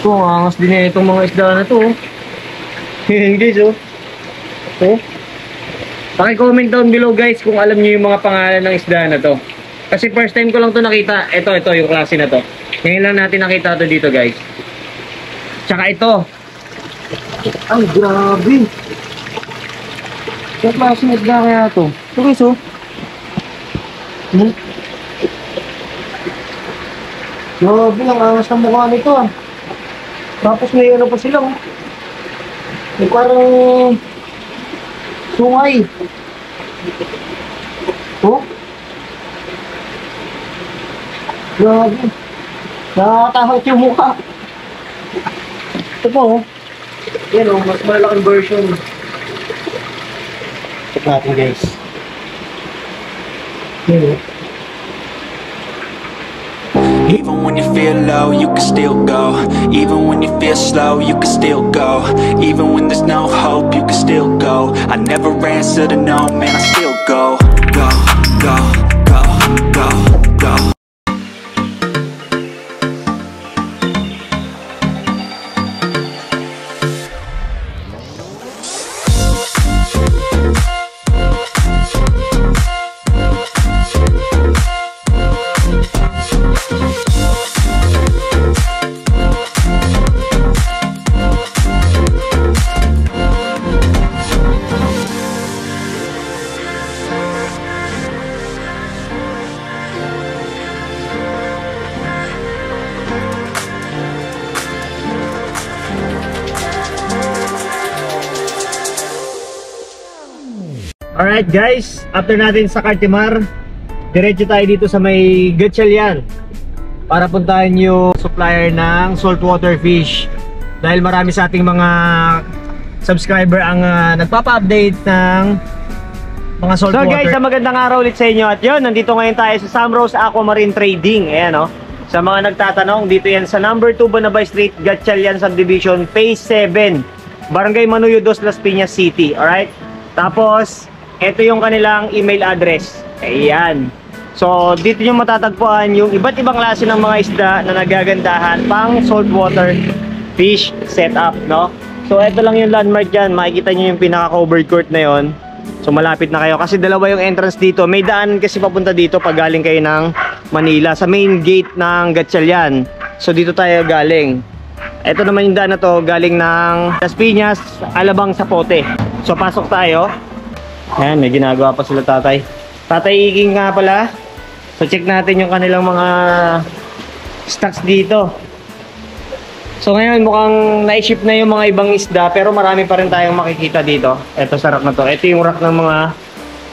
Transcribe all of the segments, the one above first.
Ito, ang angas din na itong mga isda na to. Yan guys, oh. Oh. Paki-comment down below guys kung alam niyo yung mga pangalan ng isda na to. Kasi first time ko lang to nakita. Ito yung klase na to. Ngayon lang natin nakita to dito guys. Tsaka ito. Ay, grabe. Yung klase ng isda kaya to. Ito guys, oh. Grabe, ang angas ng mukha nito ah. Tapos may ano pa sila, oh. May parang sungay. Oh. Grabe. Nakakatakot yung mukha. Ito po, oh. Yan, oh. Mas malaking version. Check natin, guys. Yan, oh. Even when you feel low, you can still go. Even when you feel slow, you can still go. Even when there's no hope, you can still go. I never answer to no, man, I still go. Go, go, go, go, go. Alright guys, after natin sa Cartimar, diretso tayo dito sa may Gatchalian para puntahan yung supplier ng saltwater fish. Dahil marami sa ating mga subscriber ang nagpapa-update ng mga saltwater. So guys, magandang araw ulit sa inyo. At yun, nandito ngayon tayo sa Samrose Aquamarine Trading. Ayan, oh. Sa mga nagtatanong, dito yan sa number 2 Banabay Street, Gatchalian Subdivision, Phase 7, Barangay Manuyo 2, Las Piñas City. Alright? Tapos ito yung kanilang email address. Ayan. So, dito nyo matatagpuan yung iba't ibang klase ng mga isda na nagagandahan pang saltwater fish setup, no? So, ito lang yung landmark dyan. Makikita nyo yung pinaka-covered court na yon. So, malapit na kayo. Kasi dalawa yung entrance dito. May daan kasi papunta dito pag galing kayo ng Manila. Sa main gate ng Gatchalian. So, dito tayo galing. Ito naman yung daan na to. Galing ng Las Piñas, Alabang, Zapote. So, pasok tayo. Ayan, may ginagawa pa sila tatay. Tatay Iging nga pala. So check natin yung kanilang mga stocks dito. So ngayon mukhang na-ship na yung mga ibang isda, pero marami pa rin tayong makikita dito. Ito sa rack na to. Ito yung rack ng mga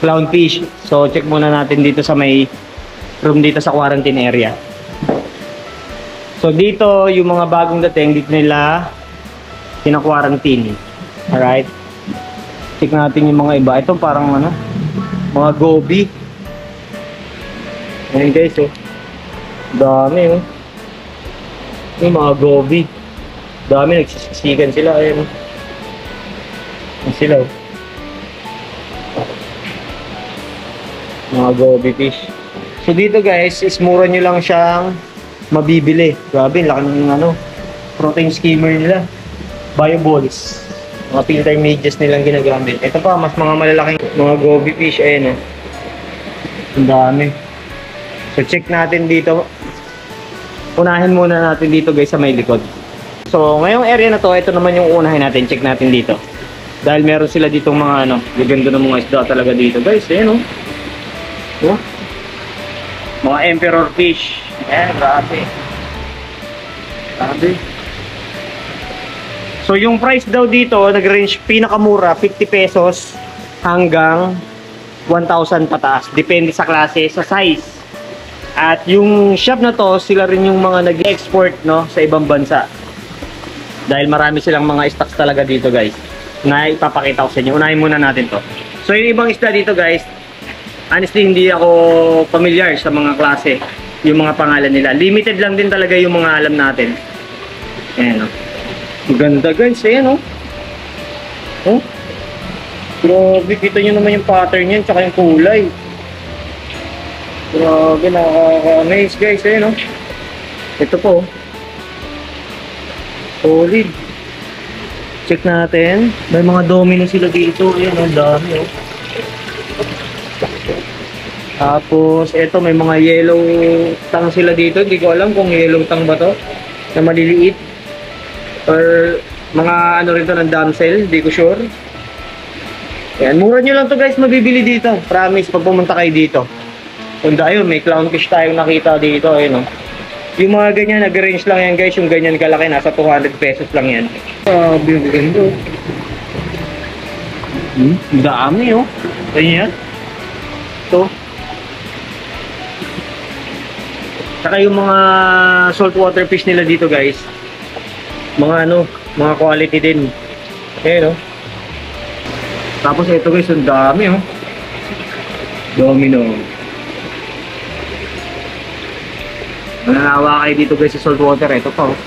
clownfish. So check muna natin dito sa may room dito sa quarantine area. So dito yung mga bagong dating, dito nila kina-quarantine. Alright. Check natin yung mga iba. Ito parang ano, mga goby. Ayan guys, oh. Dami, oh. Yung mga goby. Dami, nagsisiksikan sila. Ayan, oh. Ayan sila, oh. Mga goby fish. So dito guys, is mura nyo lang siyang mabibili. Grabe, laki ng ano, protein skimmer nila. Bio balls. Mga filter medias nilang ginagamit. Ito pa, mas mga malalaking mga goby fish. Ayan, oh. Ang dami. So check natin dito. Unahin muna natin dito guys sa may likod. So ngayong area na to, ito naman yung unahin natin. Check natin dito. Dahil meron sila ditong mga ano, gaganda ng mga isda talaga dito guys. Ayan, oh. Oh. Mga emperor fish. Ayan, grabe. Grabe. So yung price daw dito, nag-range pinakamura 50 pesos hanggang 1,000 pataas. Depende sa klase, sa size. At yung shop na to, sila rin yung mga nag-export, no, sa ibang bansa. Dahil marami silang mga stocks talaga dito guys, na ipapakita ko sa inyo. Unahin muna natin to. So yung ibang isda dito guys, honestly hindi ako familiar sa mga klase, yung mga pangalan nila. Limited lang din talaga yung mga alam natin. Ayan, no. Ganda guys, ayan, oh. Oh. Grabe, kita nyo naman yung pattern yan, tsaka yung kulay. Grabe, nakaka-amaze guys, ayan, oh. Ito po. Solid. Check natin. May mga domino sila dito. Ayan, ang dami, oh. Tapos, eto, may mga yellow tang sila dito. Hindi ko alam kung yellow tang ba to. Na maliliit. Or mga ano rin to ng damsel. Hindi ko sure. Ayan, mura nyo lang to guys, mabibili dito. Promise, pag pumunta kayo dito. Kunda, ayun, may clownfish tayong nakita dito. Ayun, oh. Yung mga ganyan, nag-range lang yan guys. Yung ganyan kalaki, nasa 200 pesos lang yan. Bibigyan to. Dami, oh. Ganyan. Ito. Saka yung mga saltwater fish nila dito guys. Mga ano, mga quality din. Ayan, oh. Tapos ito guys, ang dami, oh. Domino. Mananawa kayo dito guys sa saltwater. Ito pa, oh.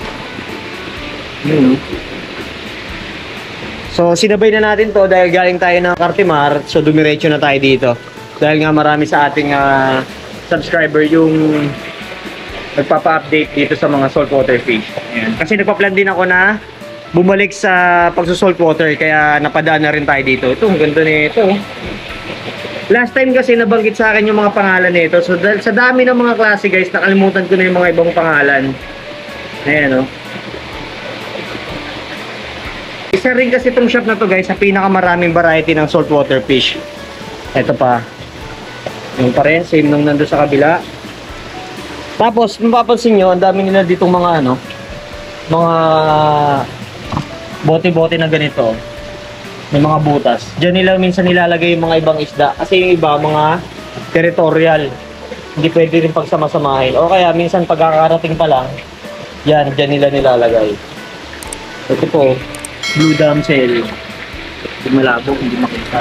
Ayan, oh. So sinabay na natin to dahil galing tayo ng Cartimar. So dumiretso na tayo dito. Dahil nga marami sa ating subscriber yung nagpapa-update dito sa mga saltwater fish. Ayan. Kasi nagpa-plan din ako na bumalik sa pagsusaltwater, kaya napadaan na rin tayo dito. Ito, ang ganda nito. Last time kasi nabanggit sa akin yung mga pangalan nito. So dahil sa dami ng mga klase guys, nakalimutan ko na yung mga ibang pangalan. Ayan, oh. Isa rin kasi itong shop na to guys sa pinakamaraming variety ng saltwater fish. Ito pa. Yung pa rin, same nung nandun sa kabila. Tapos, mapapansin nyo, ang dami nila ditong mga ano, mga bote-bote na ganito. May mga butas. Diyan nila minsan nilalagay yung mga ibang isda. Kasi yung iba, mga territorial. Hindi pwede rin pagsama-samahin. O kaya minsan pagkakarating pa lang, yan, diyan nila nilalagay. Ito po, blue damsel. Hindi malabo, hindi makita.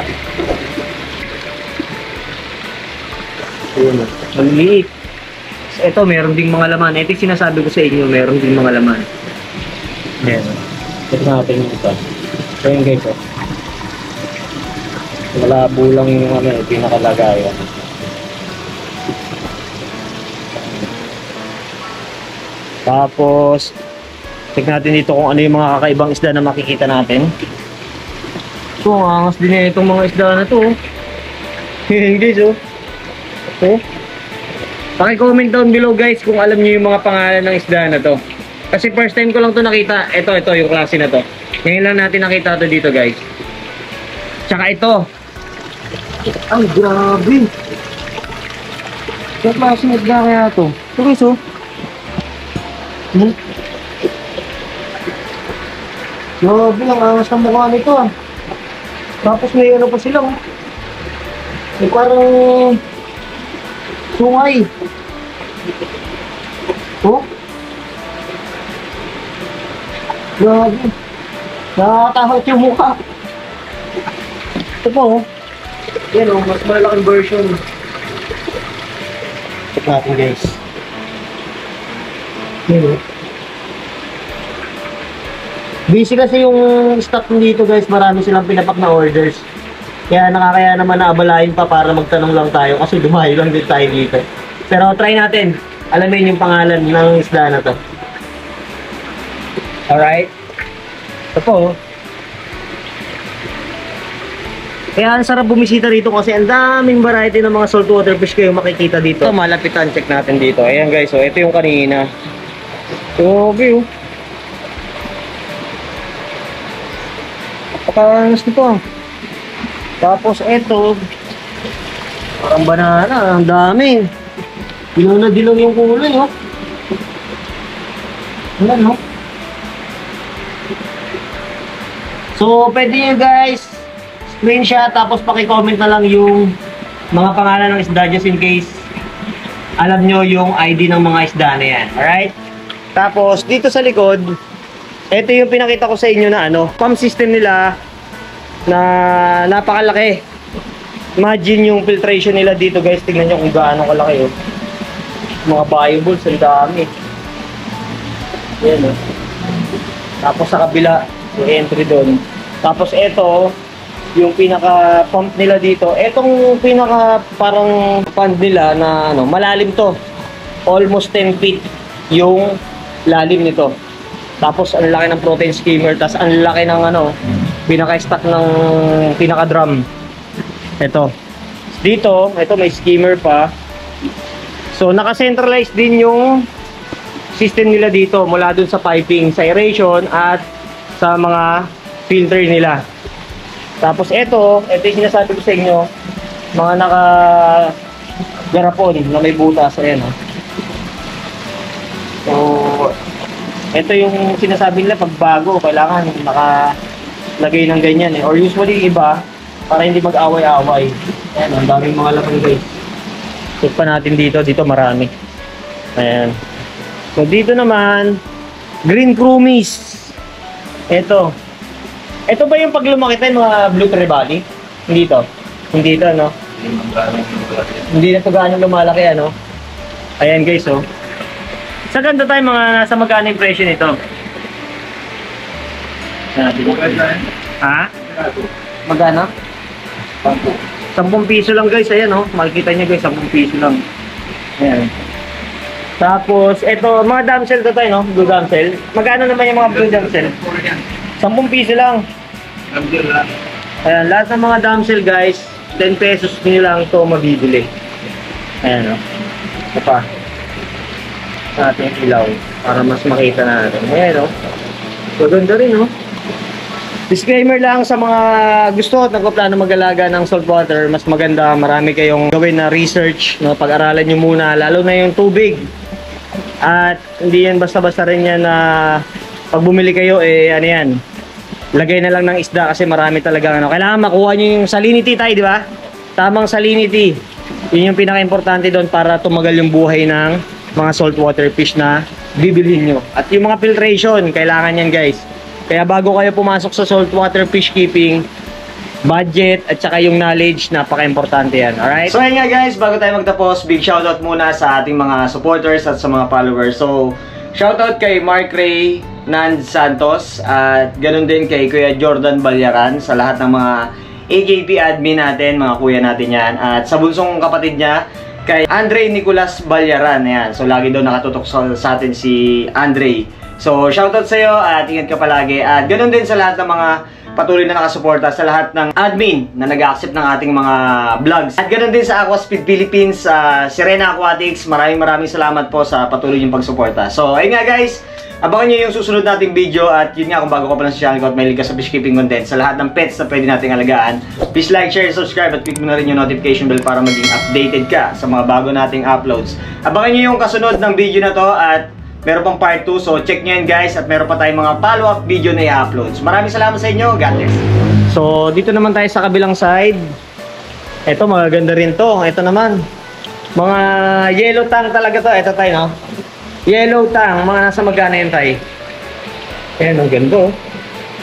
Ayun, maliliit. Ito, meron ding mga laman. Ito yung sinasabi ko sa inyo, meron ding mga laman. Ayan. Ito natin yung ito. So yun guys, oh. Malabo lang yung ano, pinakalagayan. Tapos, check natin dito kung ano yung mga kakaibang isda na makikita natin. So, ang angas din na itong mga isda na to. Ayan guys, oh. Ito. Paki-comment down below guys kung alam niyo yung mga pangalan ng isda na to. Kasi first time ko lang to nakita. Ito yung klase na to. Ngayon lang natin nakita to dito guys. Tsaka ito. Ay, grabe. Yung klase na isda kaya to. Ito guys, oh. Grabe, ang angas ng mukha nito, ah. Tapos may ano pa sila, oh. May parang sungay. Oh. Grabe. Nakakatakot yung mukha. Ito po, oh. Yan, oh. Mas malaking version. Check natin, guys. Yan, oh. Busy kasi yung stock dito, guys. Marami silang pinapak na orders. Kaya nakakaya naman na abalahin pa para magtanong lang tayo kasi dumayo lang din tayo dito. Pero try natin. Alamin yung pangalan ng isda na to. Alright. Ito po. Kaya ang sarap bumisita rito kasi ang daming variety ng mga saltwater fish kayo makikita dito. Ito, malapitan. Check natin dito. Ayan guys. So, ito yung kanina. Okay, oh. Pagkakas nito. Tapos ito, parang banana, ang dami. Dilaw na dilaw yung kulay, oh. Ayan, no? So, pwede nyo guys, screenshot, tapos paki-comment na lang yung mga pangalan ng isda just in case alam nyo yung ID ng mga isda na yan. Alright? Tapos, dito sa likod, ito yung pinakita ko sa inyo na ano, pump system nila na napakalaki. Imagine yung filtration nila dito guys. Tingnan nyo kung gaano kalaki, oh. Mga bioballs, ang dami. Ayan, oh. Tapos sa kabila, yung entry doon. Tapos ito, yung pinaka pump nila dito. Etong pinaka parang pond nila na ano, malalim to. Almost 10 feet yung lalim nito. Tapos ang laki ng protein skimmer, tapos ang laki ng pinaka-stack ng pinaka-drum. Ito. Dito, ito may skimmer pa. So naka-centralize din yung system nila dito mula dun sa piping, sa aeration at sa mga filter nila. Tapos ito yung sinasabi ko sa inyo, mga naka-garapon na may butas. Ayan, oh. So ito yung sinasabi nila, pag bago kailangan nakalagay ng ganyan eh. Or usually iba, para hindi mag-away-away. Ayan, ang daming mga lapang guys. Check pa natin dito marami. Ayan. So dito naman, green crumies. Ito ba yung pag lumaki tayo mga blue tree body? Hindi to. Hindi to, no? Hindi na ito gaano lumalaki, ano? Ayan guys, oh. Sa ganda tayo mga nasa magkano yung presyo nito? Ha? Magkano? 10 piso lang guys, ayan, oh. Makikita nyo guys, 10 piso lang. Ayan. Tapos, ito, mga damsel to tayo, no? Blue damsel. Magkano naman yung mga blue damsel? 10 piso lang. Ayan, lahat ng mga damsel guys, 10 pesos nyo lang ito mabibili. Ayan, no? Ito pa. Sa ating ilaw, para mas makita natin. Ayan, no? So, ganda rin, no? Disclaimer lang sa mga gusto at nagpaplano mag-alaga ng saltwater, mas maganda marami kayong gawin na research, no? Pag-aralan nyo muna, lalo na yung tubig. At hindi yan basta-basta rin yan na pag bumili kayo, ano yan, lagay na lang ng isda kasi marami talaga, kailangan makuha nyo yung salinity tayo, di ba? Tamang salinity. Yun yung pinaka-importante doon para tumagal yung buhay ng mga saltwater fish na bibilhin nyo. At yung mga filtration, kailangan yan guys. Kaya bago kayo pumasok sa saltwater fish keeping, budget at saka yung knowledge, napaka-importante yan. Alright? So ayun nga guys, bago tayo magtapos, big shoutout muna sa ating mga supporters at sa mga followers. So, shoutout kay Mark Ray Nand Santos at ganun din kay Kuya Jordan Balyaran, sa lahat ng mga AKP admin natin, mga kuya natin yan. At sa bunsong kapatid niya, kay Andre Nicolas Balyaran. Ayan. So lagi daw nakatutok sa atin si Andre. So shoutout sa iyo at ingat ka palagi. At ganoon din sa lahat ng mga patuloy na nakasuporta, sa lahat ng admin na nag-accept ng ating mga vlogs. At ganoon din sa Aquaspeed Philippines, Sirena Aquatics. Maraming salamat po sa patuloy niyong pagsuporta. So ayun nga guys, abangan nyo yung susunod nating video. At yun nga, kung bago ka pa lang sa channel ko at mahilig ka sa fish keeping content, sa lahat ng pets na pwede nating alagaan, please like, share, subscribe at click mo na rin yung notification bell para maging updated ka sa mga bago nating uploads. Abangan nyo yung kasunod ng video na to at meron pang part 2, so check nyo yan guys. At meron pa tayong mga follow-up video na i-uploads. Maraming salamat sa inyo. God bless. So dito naman tayo sa kabilang side. Ito, magaganda rin to. Ito naman, mga yellow tang talaga to. Ito tayo, no? Yellow tang, mga nasa magkano yan tayo? Ayan, ang ganda, oh.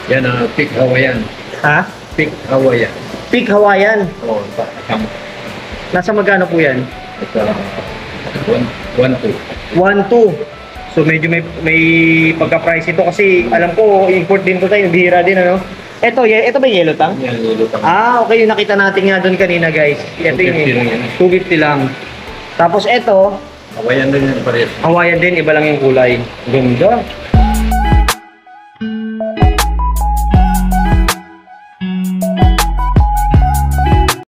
Yan ang Pig Hawaiian. Ha? Pig Hawaiian. Pig Hawaiian. Oo, Nasa magkano po yan? ito, 1-2. 1-2. So medyo may pagka-price ito kasi alam ko import din to tayo, bihira din, ano? Ito ba yellow tang? Yan, yellow tang. Okay, yung nakita natin nga doon kanina guys. Ito 250 lang yan. 250 lang. Tapos ito, Hawaiian din yan parehas. Hawaiian din, iba lang yung kulay. Ganda.